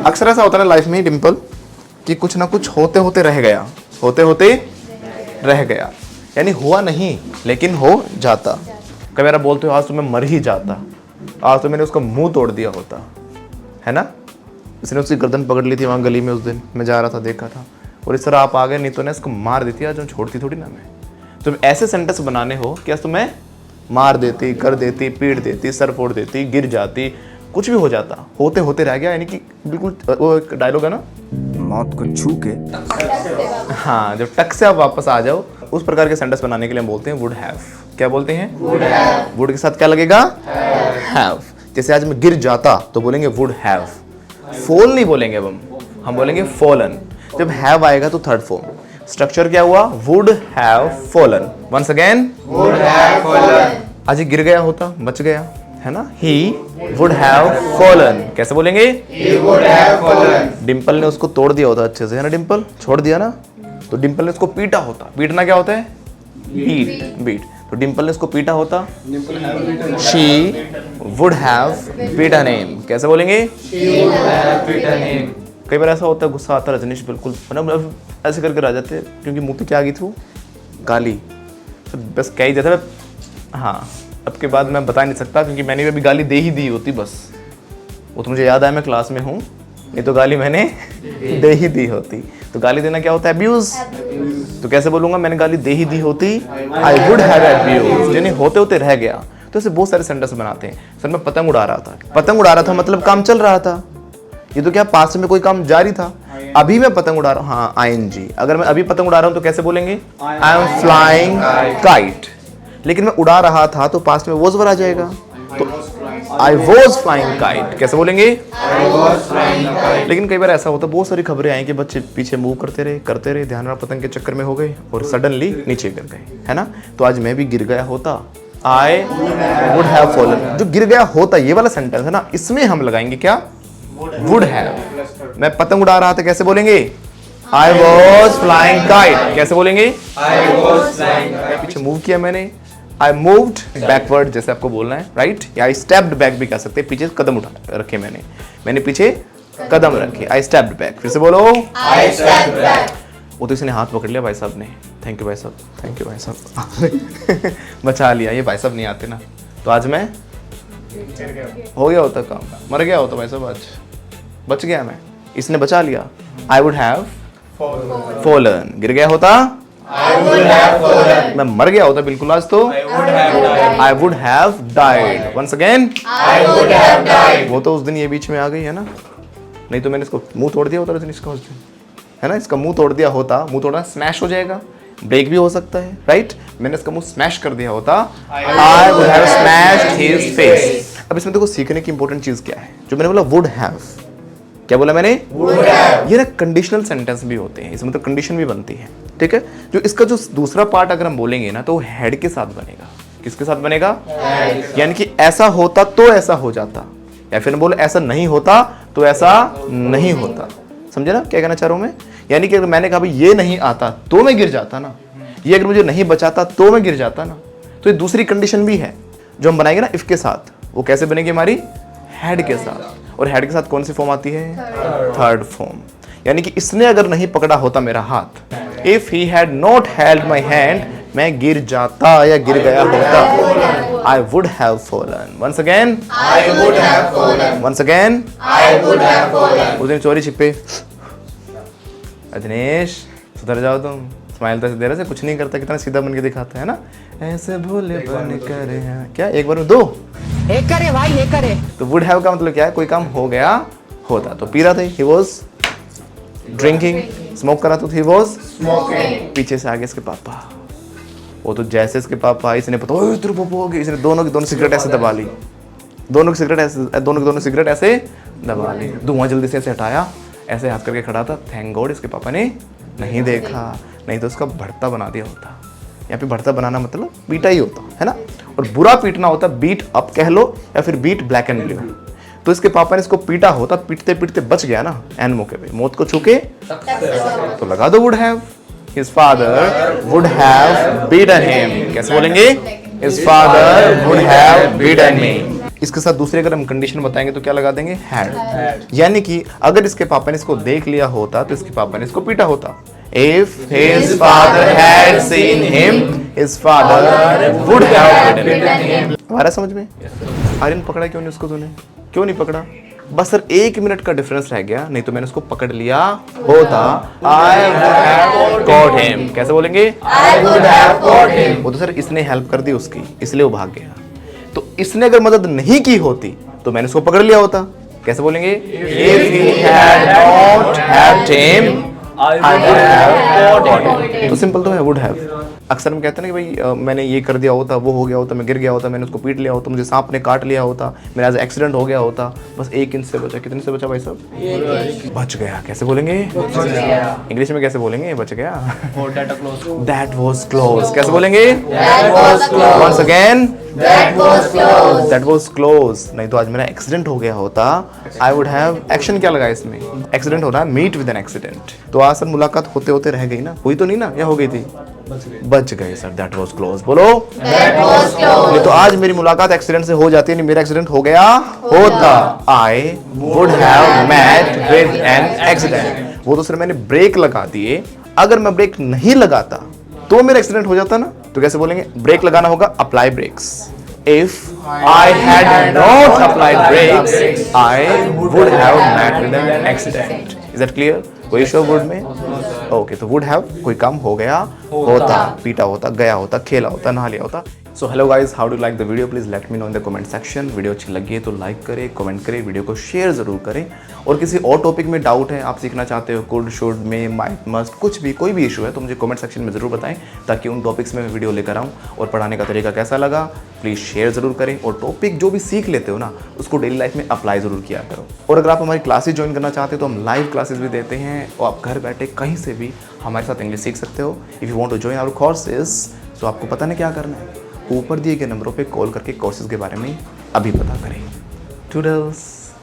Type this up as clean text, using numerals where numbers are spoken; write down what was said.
अक्सर ऐसा होता है लाइफ में डिम्पल कि कुछ ना कुछ होते होते रह गया, होते होते रह गया, यानी हुआ नहीं लेकिन हो जाता। कभी बार बोलते हो आज तो मैं मर ही जाता, आज तो मैंने उसका मुंह तोड़ दिया होता, है ना। इसने उसकी गर्दन पकड़ ली थी वहाँ गली में, उस दिन मैं जा रहा था, देखा था, और इस तरह आप आ गए, नहीं तो ना इसको मार देती, आज छोड़ती थोड़ी ना मैं। तो ऐसे सेंटेंस बनाने हो कि आज तो मैं मार देती, कर देती, पीट देती, सर फोड़ देती, गिर जाती, कुछ भी हो जाता, होते होते रह गया, यानी कि बिल्कुल वो एक डायलॉग है ना, मौत को छू के हाँ, जब टक से आप वापस आ जाओ, उस प्रकार के सेंटेंस बनाने के लिए हम बोलते हैं वुड हैव। क्या बोलते हैं? Would have. वुड के साथ क्या लगेगा? हैव। जैसे आज मैं गिर जाता तो बोलेंगे वुड हैव। फॉल नहीं बोलेंगे अब हम बोलेंगे फॉलन। जब हैव आएगा तो थर्ड फॉर्म। स्ट्रक्चर क्या हुआ? Would have fallen. Once again, would have fallen. आज ये गिर गया होता, बच गया, है ना। He would have fallen. कैसे बोलेंगे? He would have fallen. Dimple ने उसको तोड़ दिया होता अच्छे से, है ना। डिंपल छोड़ दिया ना, तो डिंपल ने उसको पीटा होता। पीटना क्या होता है? बीट। बीट। तो डिंपल ने उसको पीटा होता, she would have beaten him. कैसे बोलेंगे? She would have beaten him. कई बार ऐसा होता है, गुस्सा आता है, रजनीश बिल्कुल मतलब ऐसे करके रह जाते हैं, क्योंकि मुंह पे क्या आ गई थी वो? गाली। तो बस कह ही जाता है, हाँ। अब के बाद मैं बता नहीं सकता, क्योंकि मैंने भी अभी गाली दे ही दी होती बस। वो तो मुझे याद आया, मैं क्लास में हूँ, नहीं तो गाली मैंने दे ही दी होती। तो गाली देना क्या होता है? अब्यूज। तो कैसे बोलूंगा? मैंने गाली दे ही दी होती, आई वुड हैव अब्यूज्ड, यानी होते होते रह गया। तो ऐसे बहुत सारे सेंटेंस बनाते हैं। सर मैं पतंग उड़ा रहा था। पतंग उड़ा रहा था मतलब काम चल रहा था। ये तो क्या, पास में कोई काम जारी था। अभी मैं पतंग उड़ा रहा हूँ, हाँ आईएनजी। अगर मैं अभी पतंग उड़ा रहा हूँ तो कैसे बोलेंगे? I am flying kite. लेकिन मैं उड़ा रहा था तो पास्ट में वॉज वर आ जाएगा, तो आई वॉज फ्लाइंग काइट। कैसे बोलेंगे? I was flying kite. लेकिन कई बार ऐसा होता है, बहुत सारी खबरें आई कि बच्चे पीछे मूव करते रहे, ध्यान रहा पतंग के चक्कर में हो गए और सडनली नीचे गिर गए, है ना। तो आज मैं भी गिर गया होता, आई वुड हैव फॉलन। जो गिर गया होता ये वाला सेंटेंस है ना, इसमें हम लगाएंगे क्या? Would have. मैं पतंग उड़ा रहा था, कैसे बोलेंगे? I was flying kite. कैसे बोलेंगे? I was flying kite. पीछे मूव किया मैंने, आई मूव्ड बैकवर्ड, जैसे आपको बोलना है, राइट। या आई स्टेप्ड बैक भी कह सकते हैं, पीछे कदम उठा रखे मैंने पीछे कदम रखे, आई स्टेप्ड बैक। फिर से बोलो, आई स्टेप्ड बैक। वो तो इसने हाथ पकड़ लिया भाई साहब ने, थैंक यू भाई साहब, थैंक यू भाई साहब बचा लिया। ये भाई साहब नहीं आते ना, तो आज मैं हो गया होता काम, मर गया होता भाई साहब, आज बच गया मैं, इसने बचा लिया। आई वुड हैव फॉलन। गिर गया होता, I would have fallen. मैं मर गया होता बिल्कुल आज तो, I would have died. Once again, I would have died. वो तो उस दिन ये बीच में आ गई है ना, नहीं तो मैंने इसको मुंह तोड़ दिया होता इसका उस दिन, है ना। इसका मुंह तोड़ दिया होता, मुंह तोड़ना स्मैश हो जाएगा, ब्रेक भी हो सकता है, राइट। मैंने इसका मुंह स्मैश कर दिया होता, I would have smashed his face. अब इसमें देखो सीखने की इंपॉर्टेंट चीज क्या है, जो मैंने बोला would have, क्या बोला मैंने? ये ना कंडीशनल सेंटेंस भी होते हैं, इसमें तो कंडीशन भी बनती है, ठीक है। जो इसका जो दूसरा पार्ट अगर हम बोलेंगे ना, तो वो हेड के साथ बनेगा। किसके साथ बनेगा? यानी कि ऐसा होता तो ऐसा हो जाता, या फिर बोले ऐसा नहीं होता तो ऐसा नहीं होता। समझे ना क्या कहना चाह रहा हूं मैं? यानी कि अगर मैंने कहा भाई ये नहीं आता तो मैं गिर जाता ना, ये अगर मुझे नहीं बचाता तो मैं गिर जाता ना, तो ये दूसरी कंडीशन भी है जो हम बनाएंगे ना इफ के साथ। वो कैसे बनेगी? हमारी हेड के साथ। और हेड के साथ कौन सी फॉर्म आती है? Third form. यानी कि इसने अगर नहीं पकड़ा होता मेरा हाथ, if he had not held my hand, मैं गिर जाता या गिर गया होता। I would have fallen. Once again, I would have fallen. Once again, I would have fallen. उस दिन चोरी छिपे, अजनेश सुधर जाओ तुम, स्माइल तो दे रहे से कुछ नहीं करता, कितना सीधा बन के दिखाता है ना, ऐसे भोले बन करे क्या एक बार में दो एक करे भाई, एक करे। तो वुड हैव का मतलब क्या है? कोई काम हो गया होता। तो पी रहा था, ही वॉज ड्रिंकिंग। स्मोक कर रहा था, ही वॉज स्मोकिंग। पीछे से आगे इसके पापा, वो तो जैसे इसके पापा, इसने पता ओए तेरे पापा हो गए, इसने दोनों की दोनों सिगरेट ऐसे दबा ली, दोनों की दोनों सिगरेट ऐसे दबा ली, धुआं जल्दी से ऐसे हटाया, ऐसे हाथ करके खड़ा था। थैंक गॉड इसके पापा ने नहीं देखा, नहीं तो उसका भड़ता बना दिया होता। यहाँ पे भड़ता बनाना मतलब पीटा ही होता है ना, और बुरा पीटना होता बीट अप कह लो, या फिर बीट ब्लैक एंड ब्लू। तो इसके पापा ने इसको पीटा होता, पीटते पीटते बच गया ना एन मौके पे, मौत को छूके तो लगा दो would have. His father would have beaten him. कैसे बोलेंगे? His father would have beaten me. इसके साथ दूसरी अगर हम कंडीशन बताएंगे तो क्या लगा देंगे, हैड। यानी कि अगर इसके पापा ने इसको देख लिया होता तो इसके पापा ने इसको पीटा होता। If his father had seen him, his father would have beaten him. आ रहा समझ में? आर्यन पकड़ा क्यों नहीं उसको तूने? क्यों नहीं पकड़ा? बस सर 1 मिनट का डिफरेंस रह गया, नहीं तो मैंने उसको पकड़ लिया होता। I would have caught him. कैसे बोलेंगे? I would have caught him. वो तो सर इसने हेल्प कर दी उसकी, इसलिए वो भाग गया। तो इसने अगर मदद नहीं की होती तो मैंने उसको पकड़ लिया होता। कैसे बोलेंगे? If he had not helped him, I would have caught him. तो सिंपल तो है would have। अक्सर हम कहते हैं ना कि भाई मैंने ये कर दिया होता, वो हो गया होता, मैं गिर गया होता, मैंने उसको पीट लिया होता, मुझे सांप ने काट लिया होता, मेरा आज एक्सीडेंट हो गया होता, बस 1 इंच से बचा। कितने से बचा भाई साहब? बच गया। कैसे बोलेंगे? इंग्लिश में कैसे बोलेंगे बच गया? That was close. कैसे बोलेंगे? Once again, that was close. नहीं तो आज मेरा एक्सीडेंट हो गया होता। I would have, एक्शन क्या लगा इसमें? एक्सीडेंट हो रहा है, मीट विद एन एक्सीडेंट। तो आज सर मुलाकात होते होते रह गई ना, हुई तो नहीं ना, या हो गई थी? बच गए सर। That was close. बोलो नहीं तो आज मेरी मुलाकात एक्सीडेंट से हो जाती, नहीं मेरा एक्सीडेंट हो गया होता। I would have met with an accident. वो तो सर मैंने ब्रेक लगा दिए, अगर मैं ब्रेक नहीं लगाता तो मेरा एक्सीडेंट हो जाता ना। तो कैसे बोलेंगे? ब्रेक लगाना होगा apply brakes. If I had not applied brakes, I would have met with an accident. Is that clear? कोई इशू वुड में? ओके, तो वुड हैव कोई काम हो गया होता, पीटा होता, गया होता, खेला होता, नहा लिया होता। So hello guys, how do like the video? Please let me know in the comment section. Video अच्छी लगी है तो लाइक करें, कमेंट करें, वीडियो को शेयर जरूर करें। और किसी और टॉपिक में डाउट है, आप सीखना चाहते हो, कुड, शुड में, माइट, मस्ट, कुछ भी कोई भी इशू है तो मुझे कमेंट सेक्शन में ज़रूर बताएं, ताकि उन टॉपिक्स में मैं वीडियो लेकर आऊँ। और पढ़ाने का तरीका कैसा लगा प्लीज़ शेयर ज़रूर करें। और टॉपिक जो भी सीख लेते हो ना उसको डेली लाइफ में अप्लाई ज़रूर किया करो। और अगर आप हमारी क्लासेस ज्वाइन करना चाहते हो तो हम लाइव क्लासेस भी देते हैं, और आप घर बैठे कहीं से भी हमारे साथ इंग्लिश सीख सकते हो। If you want to join our courses, तो आपको पता नहीं क्या करना है, ऊपर दिए गए नंबरों पे कॉल करके कोर्सेज के बारे में अभी पता करें। टूडल्स।